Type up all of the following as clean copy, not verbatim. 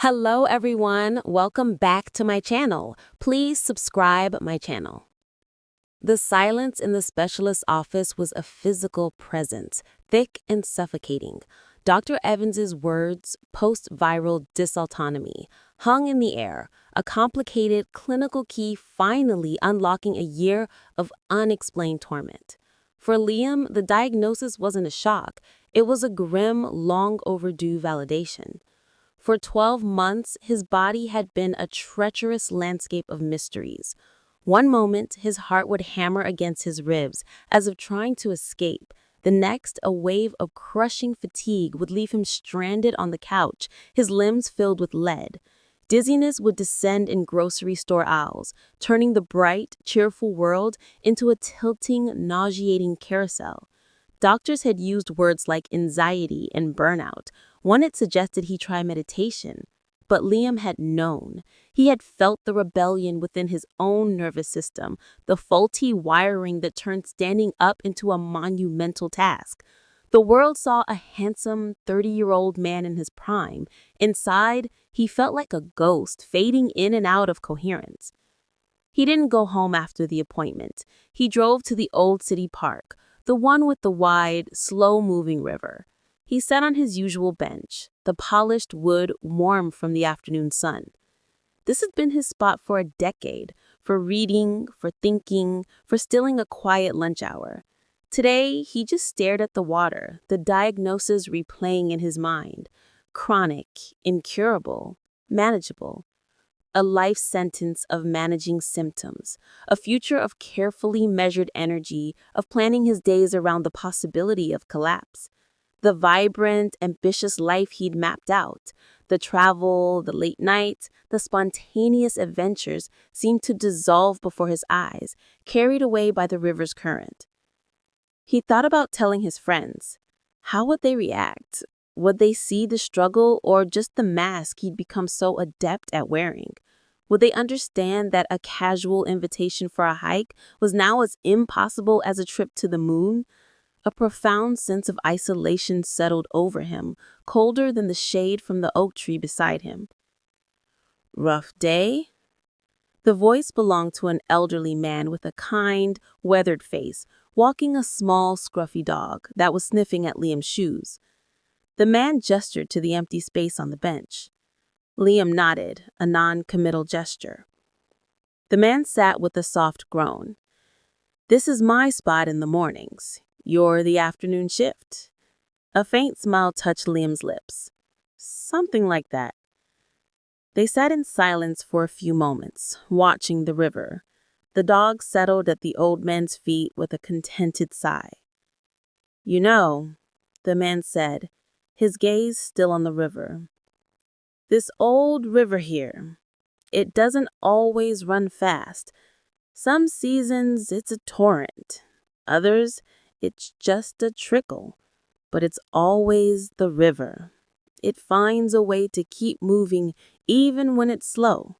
Hello everyone, welcome back to my channel. Please subscribe my channel. The silence in the specialist's office was a physical presence, thick and suffocating. Dr. Evans's words, post-viral dysautonomy, hung in the air, a complicated clinical key finally unlocking a year of unexplained torment. For Liam, the diagnosis wasn't a shock, it was a grim, long overdue validation. For 12 months, his body had been a treacherous landscape of mysteries. One moment, his heart would hammer against his ribs, as if trying to escape. The next, a wave of crushing fatigue would leave him stranded on the couch, his limbs filled with lead. Dizziness would descend in grocery store aisles, turning the bright, cheerful world into a tilting, nauseating carousel. Doctors had used words like anxiety and burnout. One had suggested he try meditation. But Liam had known. He had felt the rebellion within his own nervous system, the faulty wiring that turned standing up into a monumental task. The world saw a handsome 30-year-old man in his prime. Inside, he felt like a ghost fading in and out of coherence. He didn't go home after the appointment. He drove to the old city park, the one with the wide, slow-moving river. He sat on his usual bench, the polished wood warm from the afternoon sun. This had been his spot for a decade, for reading, for thinking, for stilling a quiet lunch hour. Today, he just stared at the water, the diagnosis replaying in his mind. Chronic, incurable, manageable. A life sentence of managing symptoms, a future of carefully measured energy, of planning his days around the possibility of collapse. The vibrant, ambitious life he'd mapped out, the travel, the late nights, the spontaneous adventures seemed to dissolve before his eyes, carried away by the river's current. He thought about telling his friends. How would they react? Would they see the struggle or just the mask he'd become so adept at wearing? Would they understand that a casual invitation for a hike was now as impossible as a trip to the moon? A profound sense of isolation settled over him, colder than the shade from the oak tree beside him. Rough day? The voice belonged to an elderly man with a kind, weathered face, walking a small, scruffy dog that was sniffing at Liam's shoes. The man gestured to the empty space on the bench. Liam nodded, a non-committal gesture. The man sat with a soft groan. "This is my spot in the mornings. You're the afternoon shift." A faint smile touched Liam's lips. "Something like that." They sat in silence for a few moments, watching the river. The dog settled at the old man's feet with a contented sigh. "You know," the man said, his gaze still on the river. "This old river here, it doesn't always run fast. Some seasons it's a torrent. Others, it's just a trickle. But it's always the river. It finds a way to keep moving even when it's slow."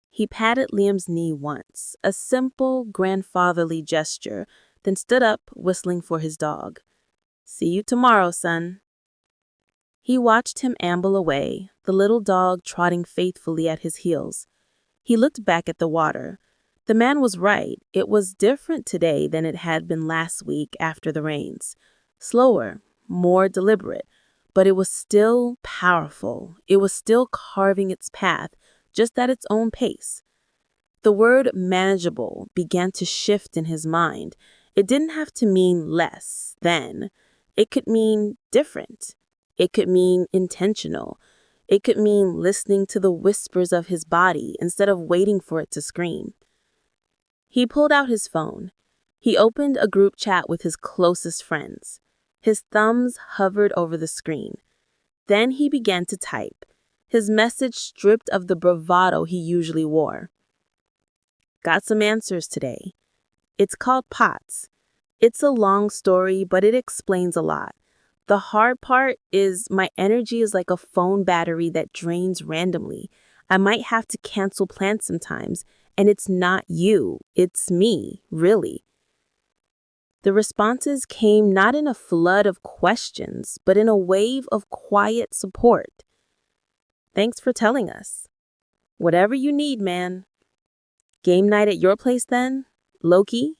He patted Liam's knee once, a simple, grandfatherly gesture, then stood up, whistling for his dog. "See you tomorrow, son." He watched him amble away, the little dog trotting faithfully at his heels. He looked back at the water. The man was right. It was different today than it had been last week after the rains. Slower, more deliberate, but it was still powerful. It was still carving its path, just at its own pace. The word manageable began to shift in his mind. It didn't have to mean less than. It could mean different. It could mean intentional. It could mean listening to the whispers of his body instead of waiting for it to scream. He pulled out his phone. He opened a group chat with his closest friends. His thumbs hovered over the screen. Then he began to type, his message stripped of the bravado he usually wore. "Got some answers today. It's called POTS. It's a long story, but it explains a lot. The hard part is my energy is like a phone battery that drains randomly. I might have to cancel plans sometimes, and it's not you, it's me, really." The responses came not in a flood of questions, but in a wave of quiet support. Thanks for telling us. Whatever you need, man. Game night at your place then, Loki?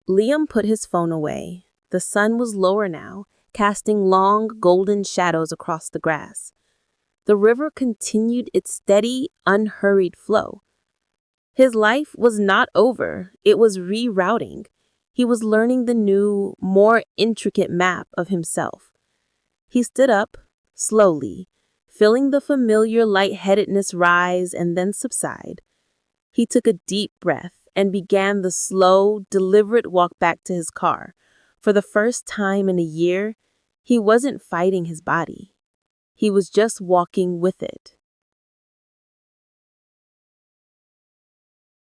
Liam put his phone away. The sun was lower now, casting long, golden shadows across the grass. The river continued its steady, unhurried flow. His life was not over, it was rerouting. He was learning the new, more intricate map of himself. He stood up, slowly, feeling the familiar lightheadedness rise and then subside. He took a deep breath and began the slow, deliberate walk back to his car. For the first time in a year, he wasn't fighting his body. He was just walking with it.